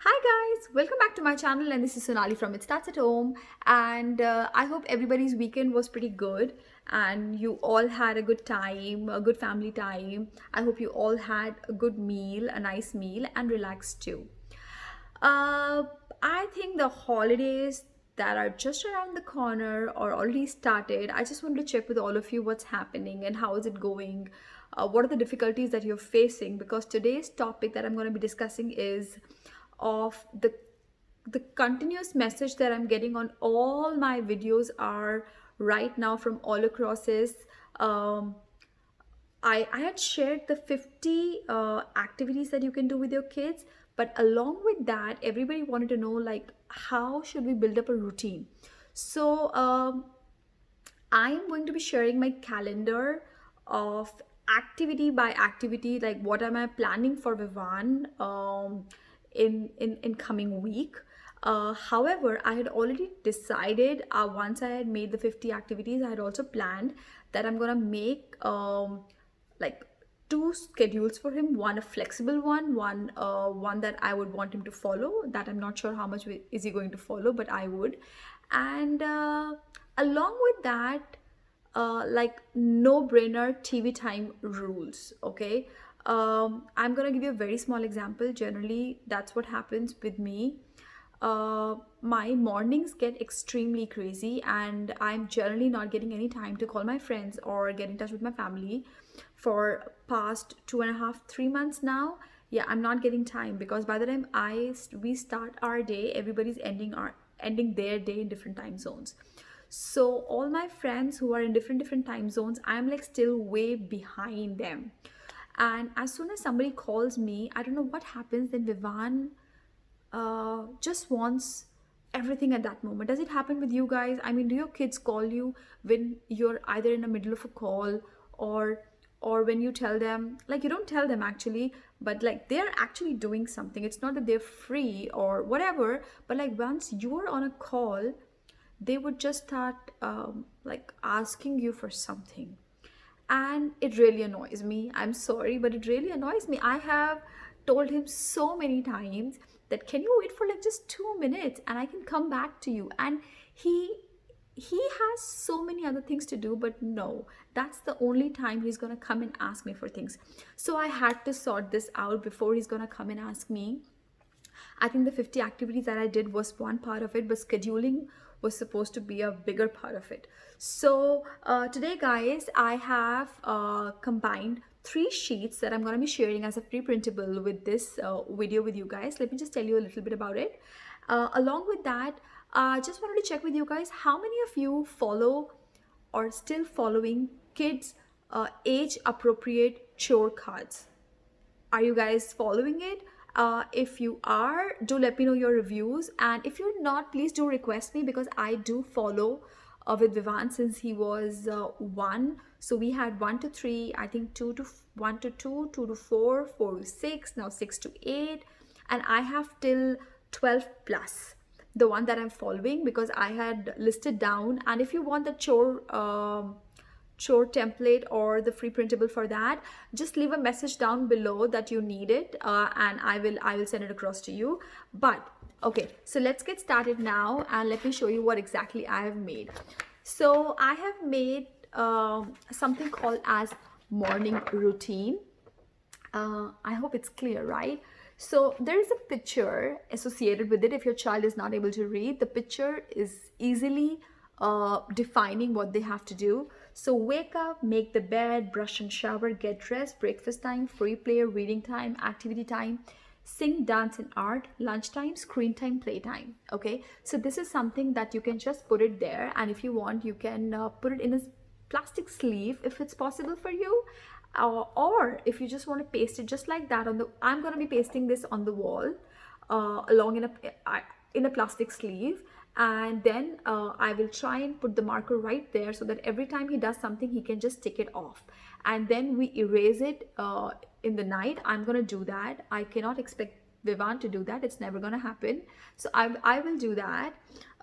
Hi guys, welcome back to my channel, and this is Sonali from It Starts at Home. And I hope everybody's weekend was pretty good and you all had a good time, a good family time. I hope you all had a good meal, a nice meal, and relaxed too. Uh, I think the holidays that are just around the corner or already started. I just wanted to check with all of you what's happening and how is it going. What are the difficulties that you're facing? Because today's topic that I'm going to be discussing is of the continuous message that I'm getting on all my videos are right now from all across this. Um, I had shared the 50 activities that you can do with your kids, but along with that, everybody wanted to know like how should we build up a routine. So I am going to be sharing my calendar of activity by activity, like what am I planning for Vivan in coming week. However, I had already decided once I had made the 50 activities, I had also planned that I'm gonna make like two schedules for him, one a flexible one that I would want him to follow, that I'm not sure how much is he going to follow, but I would. And along with that, like no brainer TV time rules. Okay, I'm gonna give you a very small example. Generally that's what happens with me. My mornings get extremely crazy and I'm generally not getting any time to call my friends or get in touch with my family for past 2.5 3 months now. Yeah, I'm not getting time because by the time we start our day, everybody's ending their day in different time zones. So all my friends who are in different time zones, I'm like still way behind them. And as soon as somebody calls me, I don't know what happens, then Vivan just wants everything at that moment. Does it happen with you guys? I mean, do your kids call you when you're either in the middle of a call, or when you tell them, like you don't tell them actually, but like they're actually doing something. It's not that they're free or whatever, but like once you're on a call, they would just start like asking you for something, and it really annoys me. I'm sorry, but it really annoys me. I have told him so many times that can you wait for like just 2 minutes and I can come back to you, and he has so many other things to do, but no, that's the only time he's gonna come and ask me for things. So I had to sort this out before he's gonna come and ask me. I think the 50 activities that I did was one part of it, but scheduling was supposed to be a bigger part of it. So today, guys, I have combined three sheets that I'm going to be sharing as a free printable with this video with you guys. Let me just tell you a little bit about it. Along with that, I just wanted to check with you guys how many of you follow or still following kids age appropriate chore cards. Are you guys following it? If you are, do let me know your reviews, and if you're not, please do request me because I do follow with Vivan since he was one. So we had 1 to 3, I think 1 to 2, 2 to 4, 4 to 6, now 6 to 8, and I have till 12 plus, the one that I'm following, because I had listed down. And if you want the chore template or the free printable for that, just leave a message down below that you need it, and I will send it across to you. But okay, so let's get started now and let me show you what exactly I have made. So I have made something called as morning routine. I hope it's clear, right? So there is a picture associated with it. If your child is not able to read, the picture is easily defining what they have to do. So wake up, make the bed, brush and shower, get dressed, breakfast time, free play, reading time, activity time, sing, dance and art, lunchtime, screen time, playtime. Okay, so this is something that you can just put it there, and if you want, you can put it in a plastic sleeve if it's possible for you, or if you just want to paste it just like that on the, I'm going to be pasting this on the wall along in a plastic sleeve, and then I will try and put the marker right there so that every time he does something he can just tick it off, and then we erase it in the night. I'm gonna do that. I cannot expect Vivan to do that, it's never gonna happen. So I will do that,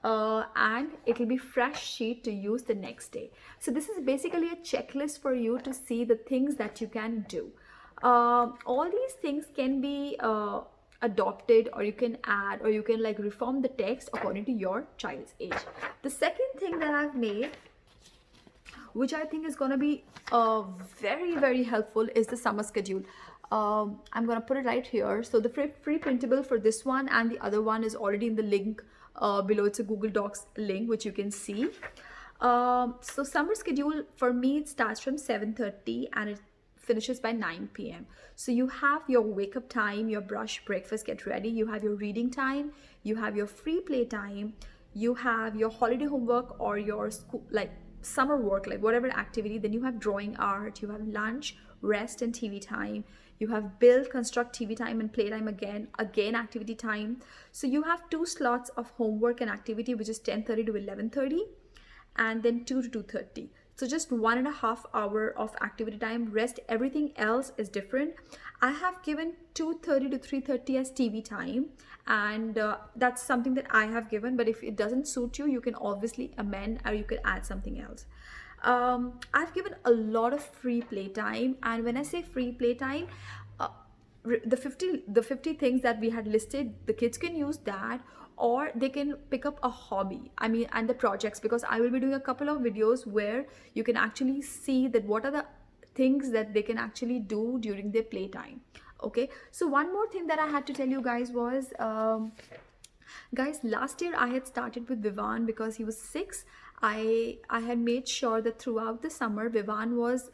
and it will be fresh sheet to use the next day. So this is basically a checklist for you to see the things that you can do. All these things can be adopt it, or you can add, or you can like reform the text according to your child's age. The second thing that I've made, which I think is going to be very, very helpful, is the summer schedule. I'm going to put it right here. So the free printable for this one and the other one is already in the link below. It's a Google Docs link, which you can see. So summer schedule for me, it starts from 7:30 and it finishes by 9 p.m. So you have your wake up time, your brush, breakfast, get ready. You have your reading time, you have your free play time, you have your holiday homework or your school, like summer work, like whatever activity. Then you have drawing art, you have lunch, rest and TV time. You have build, construct, TV time and playtime again activity time. So you have 2 slots of homework and activity, which is 10:30 to 11:30 and then 2 to 2:30. So just 1.5 hour of activity time. Rest, everything else is different. I have given 2:30 to 3:30 as TV time, and that's something that I have given. But if it doesn't suit you, you can obviously amend or you can add something else. I've given a lot of free play time, and when I say free play time, the 50 things that we had listed, the kids can use that, or they can pick up a hobby, and the projects, because I will be doing a couple of videos where you can actually see that what are the things that they can actually do during their playtime. Okay, so one more thing that I had to tell you guys was, guys, last year I had started with Vivan because he was 6. I had made sure that throughout the summer Vivan was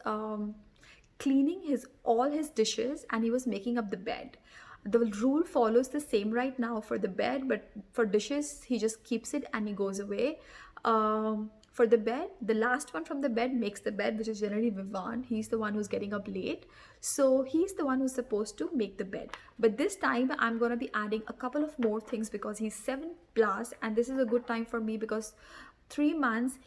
cleaning all his dishes, and he was making up the bed. The rule follows the same right now for the bed, but for dishes he just keeps it and he goes away. For the bed, the last one from the bed makes the bed, which is generally Vivan. He's the one who's getting up late, so he's the one who's supposed to make the bed. But this time I'm going to be adding a couple of more things because he's 7 plus, and this is a good time for me because 3 months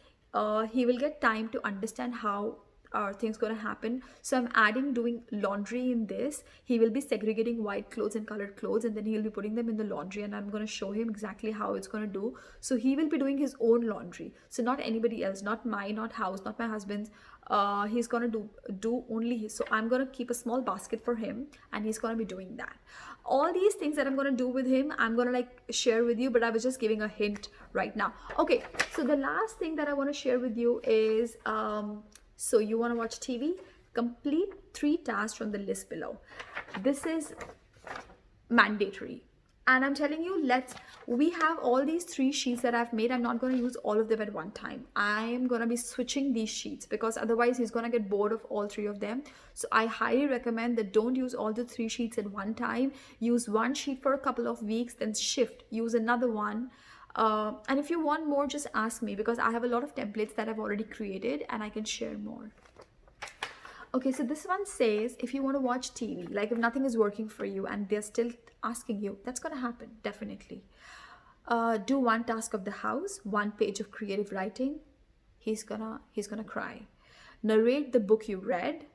he will get time to understand how are things going to happen. So I'm doing laundry in this. He will be segregating white clothes and colored clothes, and then he'll be putting them in the laundry, and I'm going to show him exactly how it's going to do. So he will be doing his own laundry, so not anybody else, not mine, not house, not my husband's. He's going to do only his. So I'm going to keep a small basket for him, and he's going to be doing that. All these things that I'm going to do with him, I'm going to like share with you, but I was just giving a hint right now. Okay, so the last thing that I want to share with you is so you want to watch TV? Complete 3 tasks from the list below. This is mandatory. And I'm telling you, we have all these 3 sheets that I've made. I'm not going to use all of them at one time. I am going to be switching these sheets because otherwise he's going to get bored of all 3 of them. So I highly recommend that don't use all the 3 sheets at one time. Use one sheet for a couple of weeks, then shift, use another one. And if you want more, just ask me because I have a lot of templates that I've already created and I can share more. Okay, so this one says, if you want to watch TV, like if nothing is working for you and they're still asking you, that's going to happen, definitely. Do 1 task of the house, 1 page of creative writing. He's gonna cry. Narrate the book you read.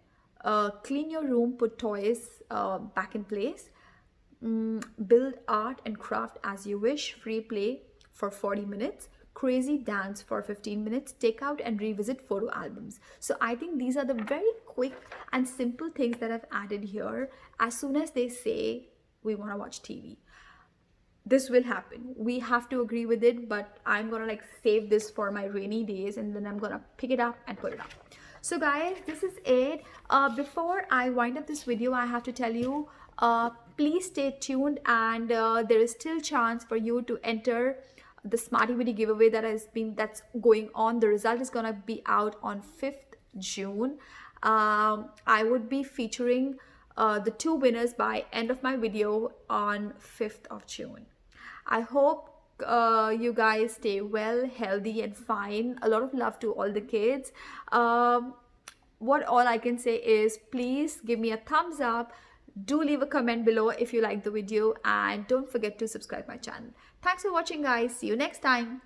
Clean your room, put toys back in place. Build art and craft as you wish. Free play for 40 minutes, crazy dance for 15 minutes, take out and revisit photo albums. So I think these are the very quick and simple things that I've added here. As soon as they say we want to watch TV, this will happen. We have to agree with it, but I'm gonna like save this for my rainy days, and then I'm gonna pick it up and put it up. So guys, this is it. Before I wind up this video, I have to tell you, please stay tuned, and there is still chance for you to enter the Smarty Bitty giveaway that's going on. The result is gonna be out on 5th June. I would be featuring the 2 winners by end of my video on 5th of June. I hope you guys stay well, healthy and fine. A lot of love to all the kids. What all I can say is, please give me a thumbs up. Do leave a comment below if you like the video, and don't forget to subscribe my channel. Thanks for watching, guys. See you next time.